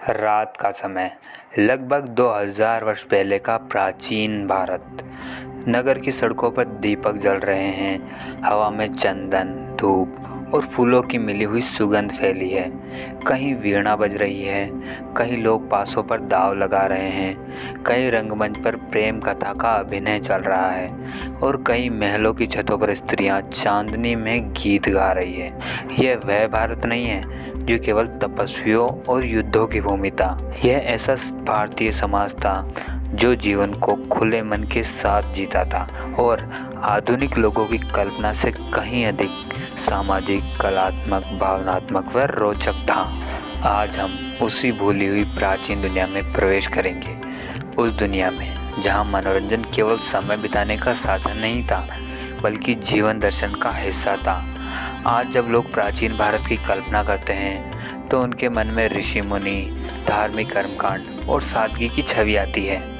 रात का समय, लगभग 2000 वर्ष पहले का प्राचीन भारत। नगर की सड़कों पर दीपक जल रहे हैं, हवा में चंदन, धूप और फूलों की मिली हुई सुगंध फैली है। कहीं वीणा बज रही है, कहीं लोग पासों पर दाव लगा रहे हैं, कहीं रंगमंच पर प्रेम कथा का अभिनय चल रहा है और कई महलों की छतों पर स्त्रियां चांदनी में गीत गा रही है। यह वह भारत नहीं है जो केवल तपस्वियों और युद्धों की भूमि था। यह ऐसा भारतीय समाज था जो जीवन को खुले मन के साथ जीता था और आधुनिक लोगों की कल्पना से कहीं अधिक सामाजिक, कलात्मक, भावनात्मक व रोचक था। आज हम उसी भूली हुई प्राचीन दुनिया में प्रवेश करेंगे, उस दुनिया में जहां मनोरंजन केवल समय बिताने का साधन नहीं था बल्कि जीवन दर्शन का हिस्सा था। आज जब लोग प्राचीन भारत की कल्पना करते हैं तो उनके मन में ऋषि मुनि, धार्मिक कर्मकांड और सादगी की छवि आती है,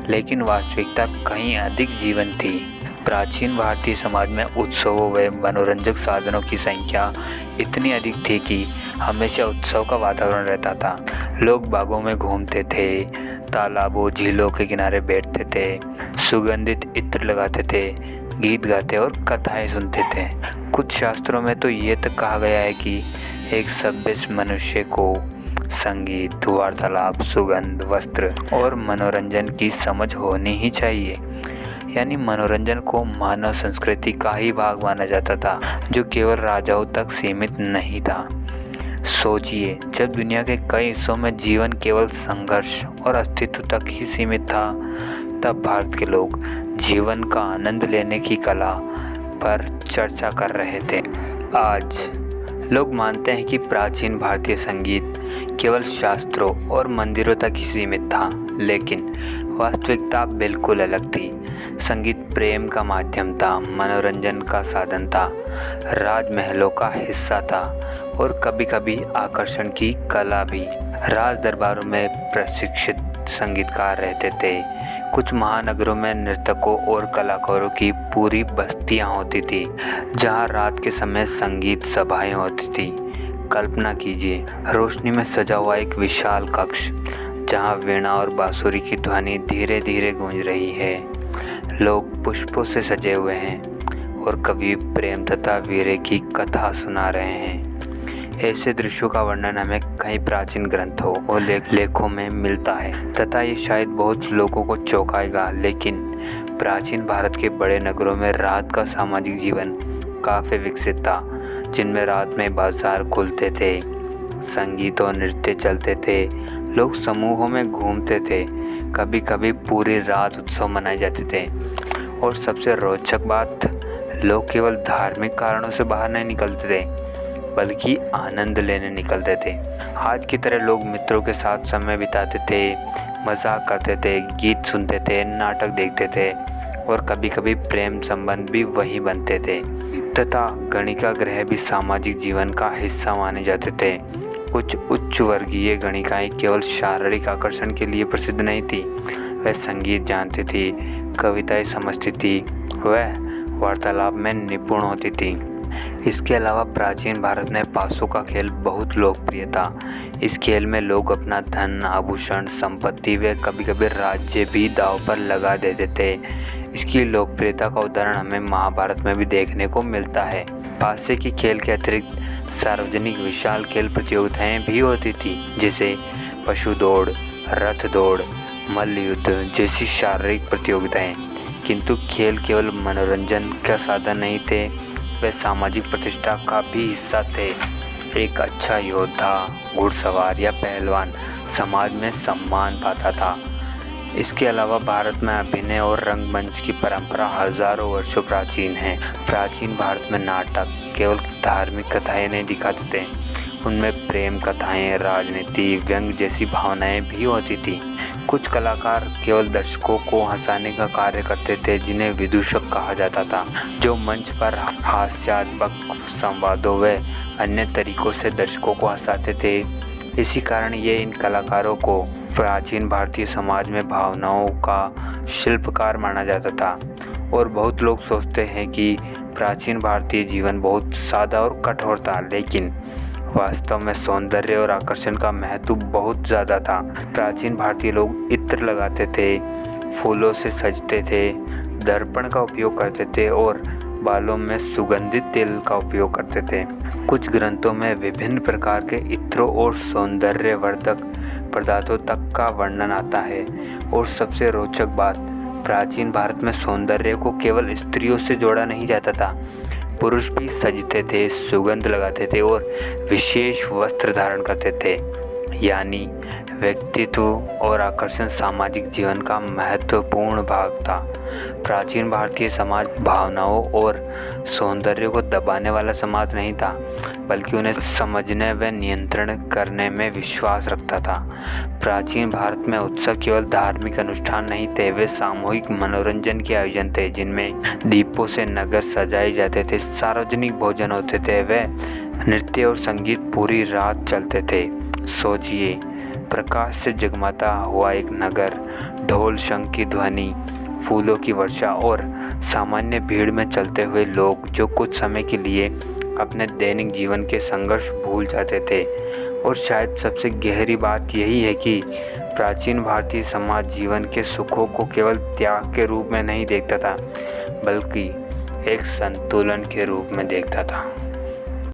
लेकिन वास्तविकता कहीं अधिक जीवन थी। प्राचीन भारतीय समाज में उत्सवों व मनोरंजक साधनों की संख्या इतनी अधिक थी कि हमेशा उत्सव का वातावरण रहता था। लोग बागों में घूमते थे, तालाबों, झीलों के किनारे बैठते थे, सुगंधित इत्र लगाते थे, गीत गाते और कथाएं सुनते थे। कुछ शास्त्रों में तो ये तक कहा गया है कि एक सभ्य मनुष्य को संगीत, वार्तालाप, सुगंध, वस्त्र और मनोरंजन की समझ होनी ही चाहिए। यानी मनोरंजन को मानव संस्कृति का ही भाग माना जाता था, जो केवल राजाओं तक सीमित नहीं था। सोचिए, जब दुनिया के कई हिस्सों में जीवन केवल संघर्ष और अस्तित्व तक ही सीमित था, तब भारत के लोग जीवन का आनंद लेने की कला पर चर्चा कर रहे थे। आज लोग मानते हैं कि प्राचीन भारतीय संगीत केवल शास्त्रों और मंदिरों तक ही सीमित था, लेकिन वास्तविकता बिल्कुल अलग थी। संगीत प्रेम का माध्यम था, मनोरंजन का साधन था, राजमहलों का हिस्सा था और कभी-कभी आकर्षण की कला भी। राज दरबारों में प्रशिक्षित संगीतकार रहते थे। कुछ महानगरों में नर्तकों और कलाकारों की पूरी बस्तियां होती थी, जहां रात के समय संगीत सभाएं होती थी। कल्पना कीजिए, रोशनी में सजा हुआ एक विशाल कक्ष जहां वीणा और बांसुरी की ध्वनि धीरे धीरे गूंज रही है। लोग पुष्पों से सजे हुए हैं और कवि प्रेम तथा वीर्य की कथा सुना रहे हैं। ऐसे दृश्यों का वर्णन हमें कई प्राचीन ग्रंथों और लेखों में मिलता है तथा ये शायद बहुत लोगों को चौंकाएगा, लेकिन प्राचीन भारत के बड़े नगरों में रात का सामाजिक जीवन काफ़ी विकसित था, जिनमें रात में बाजार खुलते थे, संगीत और नृत्य चलते थे, लोग समूहों में घूमते थे, कभी कभी पूरी रात उत्सव मनाए जाते थे। और सबसे रोचक बात, लोग केवल धार्मिक कारणों से बाहर नहीं निकलते थे बल्कि आनंद लेने निकलते थे। आज की तरह लोग मित्रों के साथ समय बिताते थे, मजाक करते थे, गीत सुनते थे, नाटक देखते थे और कभी कभी प्रेम संबंध भी वही बनते थे। तथा गणिका ग्रह भी सामाजिक जीवन का हिस्सा माने जाते थे। कुछ उच्च वर्गीय गणिकाएं केवल शारीरिक आकर्षण के लिए प्रसिद्ध नहीं थी, वह संगीत जानती थी, कविताएं समझती थी, वह वार्तालाप में निपुण होती थी। इसके अलावा प्राचीन भारत में पासों का खेल बहुत लोकप्रिय था। इस खेल में लोग अपना धन, आभूषण, संपत्ति व कभी-कभी राज्य भी दांव पर लगा देते थे। इसकी लोकप्रियता का उदाहरण हमें महाभारत में भी देखने को मिलता है। पासे के खेल के अतिरिक्त सार्वजनिक विशाल खेल प्रतियोगिताएं भी होती थी, जैसे पशु दौड़, रथ दौड़, मल्ल युद्ध जैसी शारीरिक प्रतियोगिताएं। किंतु खेल केवल मनोरंजन का साधन नहीं थे, वे सामाजिक प्रतिष्ठा का भी हिस्सा थे। एक अच्छा योद्धा, घुड़सवार या पहलवान समाज में सम्मान पाता था। इसके अलावा भारत में अभिनय और रंगमंच की परंपरा हजारों वर्षों प्राचीन है। प्राचीन भारत में नाटक केवल धार्मिक कथाएं नहीं दिखाते थे, उनमें प्रेम कथाएं, राजनीति, व्यंग जैसी भावनाएं भी होती थी। कुछ कलाकार केवल दर्शकों को हंसाने का कार्य करते थे, जिन्हें विदूषक कहा जाता था, जो मंच पर हास्यात्मक संवादों व अन्य तरीकों से दर्शकों को हंसाते थे। इसी कारण ये इन कलाकारों को प्राचीन भारतीय समाज में भावनाओं का शिल्पकार माना जाता था। और बहुत लोग सोचते हैं कि प्राचीन भारतीय जीवन बहुत सादा और कठोर था, लेकिन वास्तव में सौंदर्य और आकर्षण का महत्व बहुत ज़्यादा था। प्राचीन भारतीय लोग इत्र लगाते थे, फूलों से सजते थे, दर्पण का उपयोग करते थे और बालों में सुगंधित तेल का उपयोग करते थे। कुछ ग्रंथों में विभिन्न प्रकार के इत्रों और सौंदर्यवर्धक पदार्थों तक का वर्णन आता है। और सबसे रोचक बात, प्राचीन भारत में सौंदर्य को केवल स्त्रियों से जोड़ा नहीं जाता था। पुरुष भी सजते थे, सुगंध लगाते थे और विशेष वस्त्र धारण करते थे। यानी व्यक्तित्व और आकर्षण सामाजिक जीवन का महत्वपूर्ण भाग था। प्राचीन भारतीय समाज भावनाओं और सौंदर्य को दबाने वाला समाज नहीं था, बल्कि उन्हें समझने व नियंत्रण करने में विश्वास रखता था। प्राचीन भारत में उत्सव केवल धार्मिक अनुष्ठान नहीं थे, वे सामूहिक मनोरंजन के आयोजन थे, जिनमें दीपों से नगर सजाए जाते थे, सार्वजनिक भोजन होते थे, व नृत्य और संगीत पूरी रात चलते थे। सोचिए, प्रकाश से जगमगाता हुआ एक नगर, ढोल शंख की ध्वनि, फूलों की वर्षा और सामान्य भीड़ में चलते हुए लोग जो कुछ समय के लिए अपने दैनिक जीवन के संघर्ष भूल जाते थे। और शायद सबसे गहरी बात यही है कि प्राचीन भारतीय समाज जीवन के सुखों को केवल त्याग के रूप में नहीं देखता था, बल्कि एक संतुलन के रूप में देखता था।